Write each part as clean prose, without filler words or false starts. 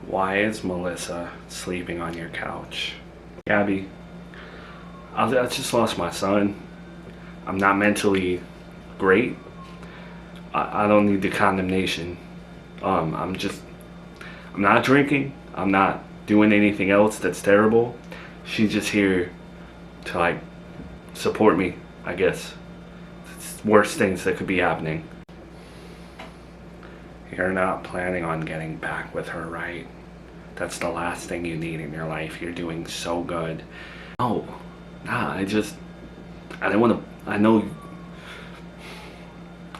Why is Melissa sleeping on your couch? Gabby, I just lost my son. I'm not mentally great. I don't need the condemnation. I'm not drinking. I'm not doing anything else that's terrible. She's just here to like support me, I guess. It's worst things that could be happening. You're not planning on getting back with her, right? That's the last thing you need in your life. You're doing so good. No, nah, I didn't want to, I know,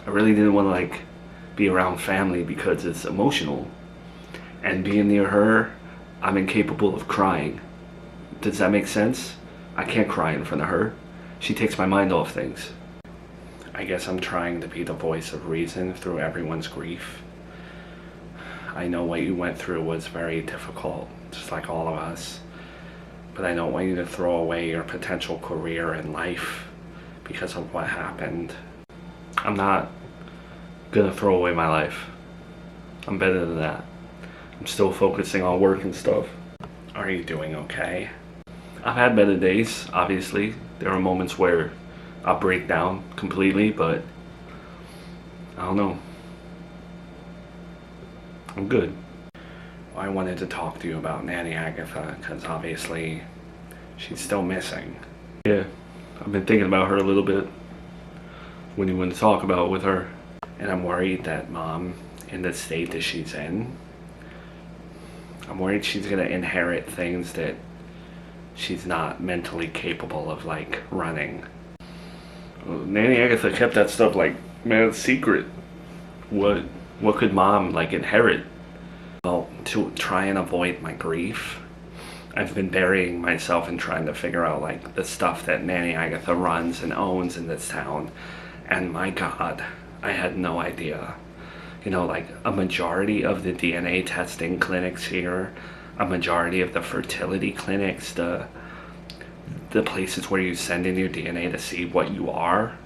I really didn't want to like be around family because it's emotional. And being near her, I'm incapable of crying. Does that make sense? I can't cry in front of her. She takes my mind off things. I guess I'm trying to be the voice of reason through everyone's grief. I know what you went through was very difficult, just like all of us. But I don't want you to throw away your potential career and life because of what happened. I'm not gonna throw away my life. I'm better than that. I'm still focusing on work and stuff. Are you doing okay? I've had better days, obviously. There are moments where I'll break down completely, but I don't know. I'm good. I wanted to talk to you about Nanny Agatha because obviously she's still missing. Yeah, I've been thinking about her a little bit. When you want to talk about with her. And I'm worried that Mom, in the state that she's in, I'm worried she's gonna inherit things that she's not mentally capable of like running. Nanny Agatha kept that stuff like, man, secret. What could Mom like inherit? Well, to try and avoid my grief, I've been burying myself in trying to figure out like the stuff that Nanny Agatha runs and owns in this town. And my God, I had no idea. You know, like a majority of the DNA testing clinics here, a majority of the fertility clinics, the places where you send in your DNA to see what you are,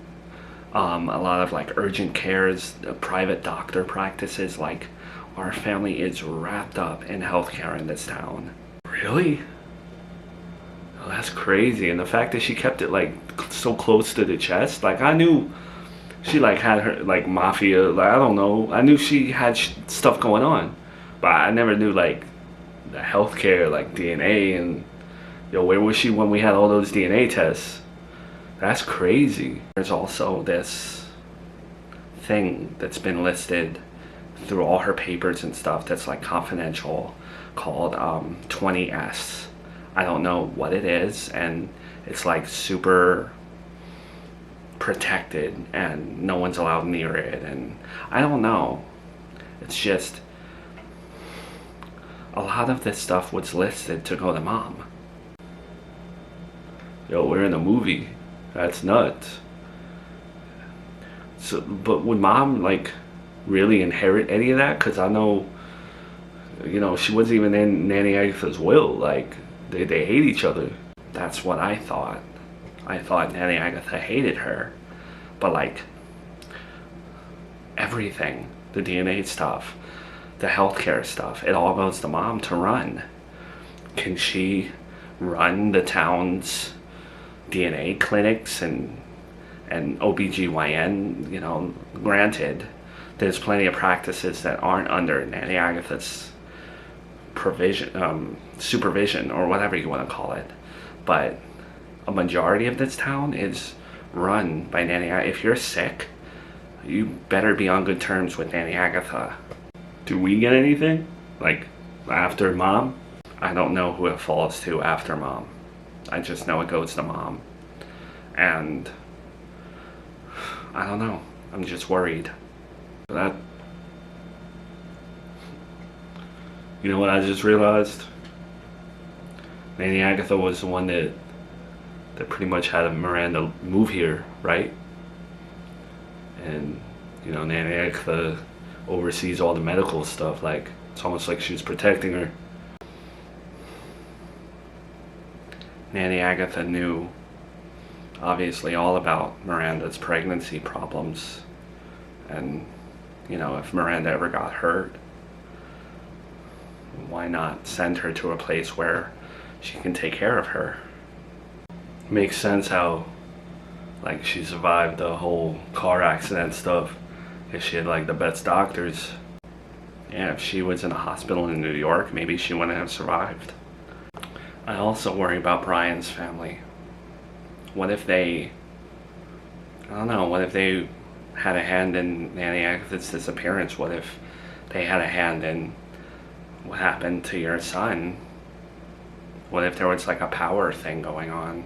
a lot of like urgent cares, private doctor practices, like our family is wrapped up in healthcare in this town. Really? Oh, that's crazy. And the fact that she kept it like so close to the chest, like I knew she like had her like mafia, like I don't know, I knew she had stuff going on, but I never knew like the healthcare, like DNA. And yo, where was she when we had all those DNA tests? That's crazy. There's also this thing that's been listed through all her papers and stuff that's like confidential, called 20S. I don't know what it is, and it's like super protected and no one's allowed near it, and I don't know. It's just a lot of this stuff was listed to go to Mom. Yo, we're in a movie. That's nuts. So, but would Mom like really inherit any of that? Because I know, you know, she wasn't even in Nanny Agatha's will. Like they hate each other. That's what I thought. I thought Nanny Agatha hated her, but like everything, the DNA stuff, the healthcare stuff, it all goes to Mom to run. Can she run the town's DNA clinics and OBGYN? You know, granted, there's plenty of practices that aren't under Nanny Agatha's supervision, or whatever you want to call it, but a majority of this town is run by Nanny Agatha. If you're sick, you better be on good terms with Nanny Agatha. Do we get anything? Like, after Mom? I don't know who it falls to after Mom. I just know it goes to Mom. And I don't know. I'm just worried. That, you know what I just realized? Nanny Agatha was the one that pretty much had Miranda move here, right? And, you know, Nanny Agatha oversees all the medical stuff. Like, it's almost like she was protecting her. Nanny Agatha knew, obviously, all about Miranda's pregnancy problems. And, you know, if Miranda ever got hurt, why not send her to a place where she can take care of her? Makes sense how, like, she survived the whole car accident stuff. If she had, like, the best doctors. Yeah, if she was in a hospital in New York, maybe she wouldn't have survived. I also worry about Brian's family. What if they, I don't know, what if they had a hand in Nanny Agatha's disappearance? What if they had a hand in what happened to your son? What if there was like a power thing going on?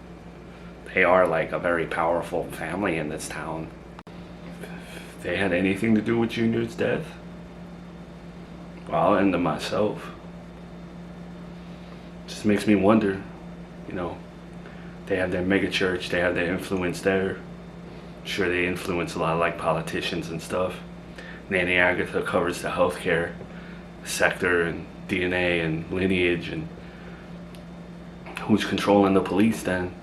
They are like a very powerful family in this town. If they had anything to do with Junior's death, well, I'll end them myself. Just makes me wonder, you know, they have their mega church, they have their influence there. Sure, they influence a lot of like politicians and stuff. Nanny Agatha covers the healthcare sector and DNA and lineage, and who's controlling the police then?